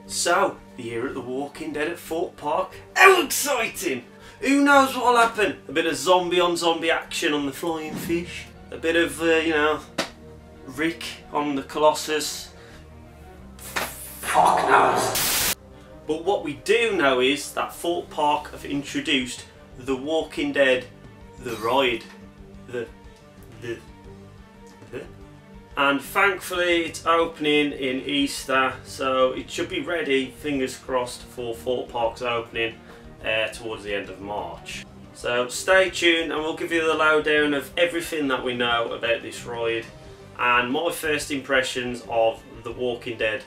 So, here at The Walking Dead at Thorpe Park. How exciting! Who knows what'll happen? A bit of zombie on zombie action on the flying fish. A bit of, you know, Rick on the Colossus. Fuck knows. But what we do know is that Thorpe Park have introduced The Walking Dead, the ride. And thankfully it's opening in Easter, so it should be ready, fingers crossed, for Thorpe Park's opening towards the end of March. So stay tuned and we'll give you the lowdown of everything that we know about this ride and my first impressions of The Walking Dead,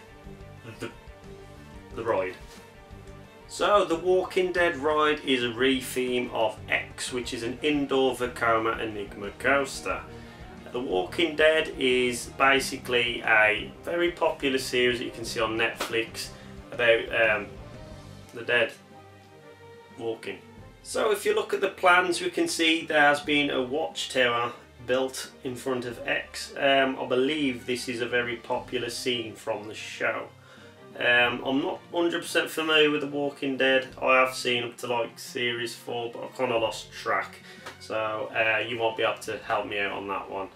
the ride. So The Walking Dead ride is a re-theme of X, which is an indoor Vekoma Enigma coaster. The Walking Dead is basically a very popular series that you can see on Netflix about the dead walking. So if you look at the plans, we can see there has been a watchtower built in front of X. I believe this is a very popular scene from the show. I'm not 100% familiar with The Walking Dead. I have seen up to like series 4, but I kind of lost track. So you might be able to help me out on that one.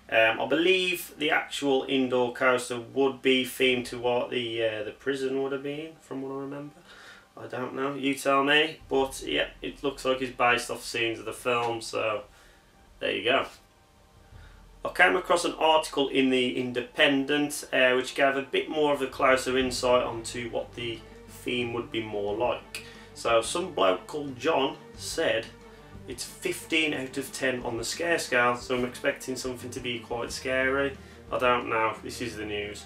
I believe the actual indoor coaster would be themed to what the prison would have been, from what I remember. I don't know, you tell me. But yeah, it looks like it's based off scenes of the film, so there you go. I came across an article in the Independent which gave a bit more of a closer insight onto what the theme would be more like. So some bloke called John said it's 15 out of 10 on the scare scale, so I'm expecting something to be quite scary. I don't know, this is the news.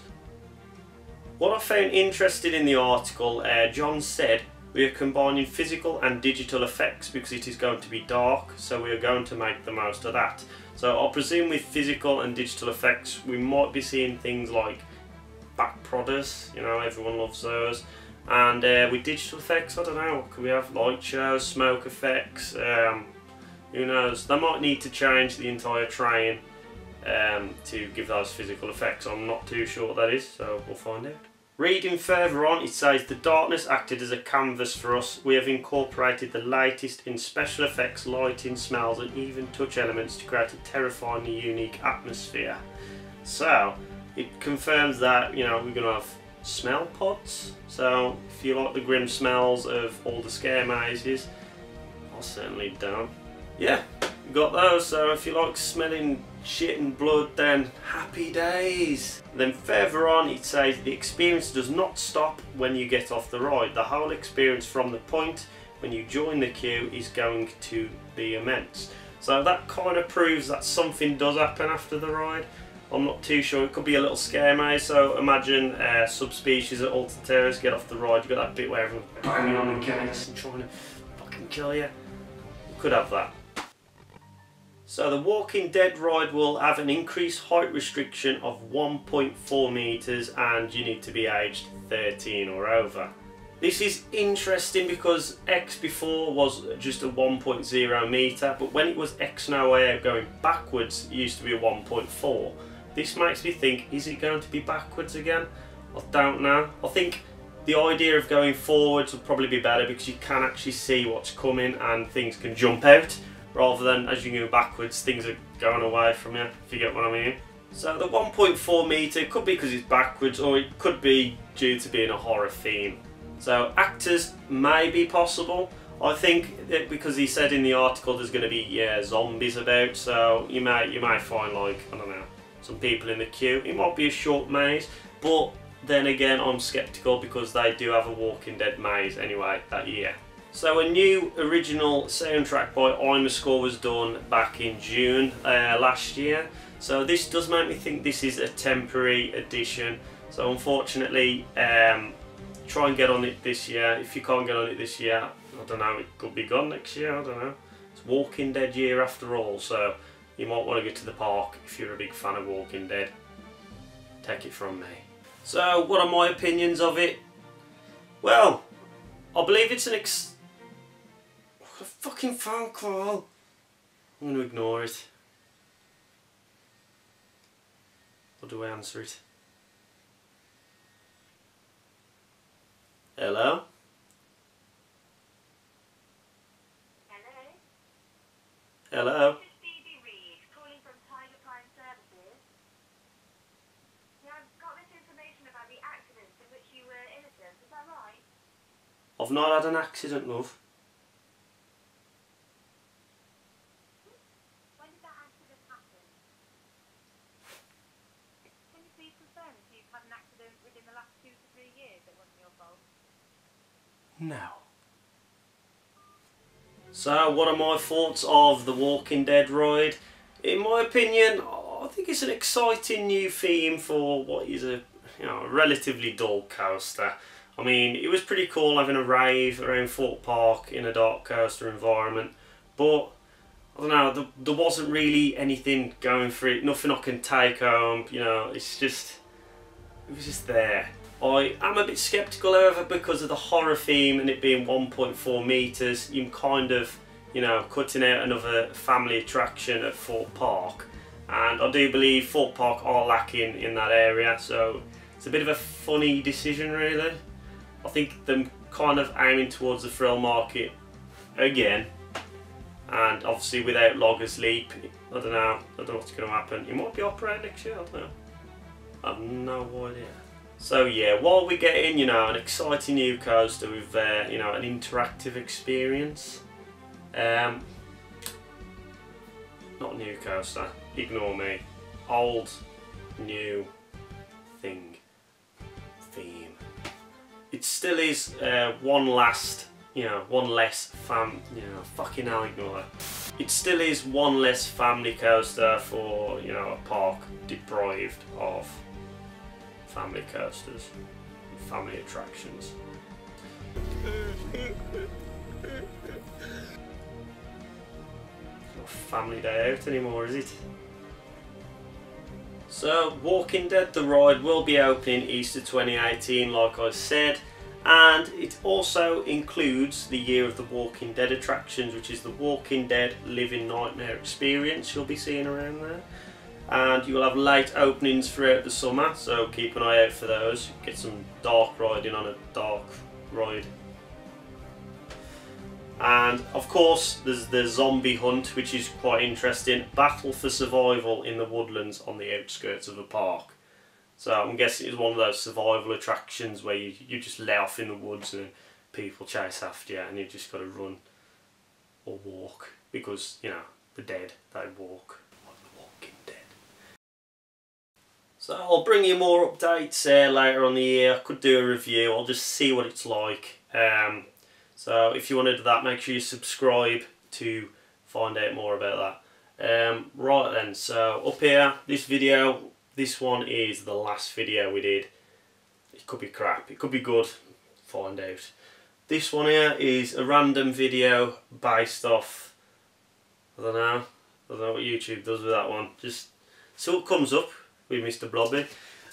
What I found interesting in the article, John said, we are combining physical and digital effects because it is going to be dark, so we are going to make the most of that. So I presume with physical and digital effects we might be seeing things like back prodders, you know, everyone loves those. And with digital effects, I don't know, could we have light shows, smoke effects, who knows. They might need to change the entire train to give those physical effects. I'm not too sure what that is, so we'll find out. Reading further on, it says, the darkness acted as a canvas for us. We have incorporated the latest in special effects, lighting, smells and even touch elements to create a terrifyingly unique atmosphere. So, it confirms that, you know, we're going to have smell pods. So, if you like the grim smells of all the scare mazes, I certainly don't. Yeah, we got those, so if you like smelling shit and blood, then happy days. Then further on it says the experience does not stop when you get off the ride. The whole experience from the point when you join the queue is going to be immense. So that kind of proves that something does happen after the ride. I'm not too sure, it could be a little scare maze, so imagine subspecies at Alter Terrace get off the ride, you got that bit where everyone's banging on the gates and trying to fucking kill you. You could have that. So the Walking Dead ride will have an increased height restriction of 1.4 metres and you need to be aged 13 or over. This is interesting because X before was just a 1.0 metre, but when it was X No Way Out going backwards, it used to be a 1.4. This makes me think, is it going to be backwards again? I don't know. I think the idea of going forwards would probably be better because you can actually see what's coming and things can jump out, rather than as you go backwards things are going away from you, if you get what I mean. So the 1.4 metre could be because it's backwards, or it could be due to being a horror theme. So actors may be possible. I think that because he said in the article there's going to be zombies about, so you may find, like, I don't know, some people in the queue. It might be a short maze, but then again I'm sceptical because they do have a Walking Dead maze anyway that year. So a new original soundtrack by Imascore was done back in June last year. So this does make me think this is a temporary addition. So unfortunately, try and get on it this year. If you can't get on it this year, I don't know, it could be gone next year, I don't know. It's Walking Dead year after all, so you might want to go to the park if you're a big fan of Walking Dead. Take it from me. So what are my opinions of it? Well, I believe it's a fucking phone call. I'm going to ignore it. Or do I answer it? Hello? Hello? This is Phoebe Reed, calling from Services. Yeah, I've got this information about the accident in which you were innocent, is that right? I've not had an accident, love. When did that accident happen? Can you please confirm if you've had an accident within the last 2 to 3 years that wasn't your fault? No. So, what are my thoughts of the Walking Dead ride? In my opinion, I think it's an exciting new theme for what is a a relatively dull coaster. I mean, it was pretty cool having a rave around Thorpe Park in a dark coaster environment, but I don't know, there wasn't really anything going for it, nothing I can take home, it was just there. I am a bit sceptical, however, because of the horror theme and it being 1.4 metres. You're kind of, cutting out another family attraction at Thorpe Park. And I do believe Thorpe Park are lacking in that area, so it's a bit of a funny decision, really. I think them kind of aiming towards the thrill market again. And obviously without Logger's Leap, I don't know what's going to happen. It might be operating next year, I don't know. I have no idea. So yeah, while we're getting, an exciting new coaster with, an interactive experience. Not new coaster, ignore me. Old, new theme. It still is one less fucking hell, ignore that. It still is one less family coaster for, a park deprived of family coasters, family attractions. Not family day out anymore, is it? So, Walking Dead the ride will be opening Easter 2018, like I said, and it also includes the Year of the Walking Dead attractions, which is the Walking Dead Living Nightmare experience you'll be seeing around there. And you will have late openings throughout the summer, so keep an eye out for those. Get some dark riding on a dark ride. And of course there's the zombie hunt, which is quite interesting. Battle for survival in the woodlands on the outskirts of a park. So I'm guessing it's one of those survival attractions where you just lay off in the woods and people chase after you and you just got to run or walk, because the dead, they walk. So I'll bring you more updates later on the year. I could do a review, I'll just see what it's like. So if you want to do that, make sure you subscribe to find out more about that. Right then, so up here, this one is the last video we did. It could be crap, it could be good, find out. This one here is a random video based off, I don't know what YouTube does with that one. Just see what comes up with Mr. Blobby.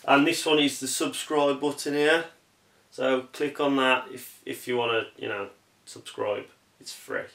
And this one is the subscribe button here, so click on that if you want to subscribe. It's free.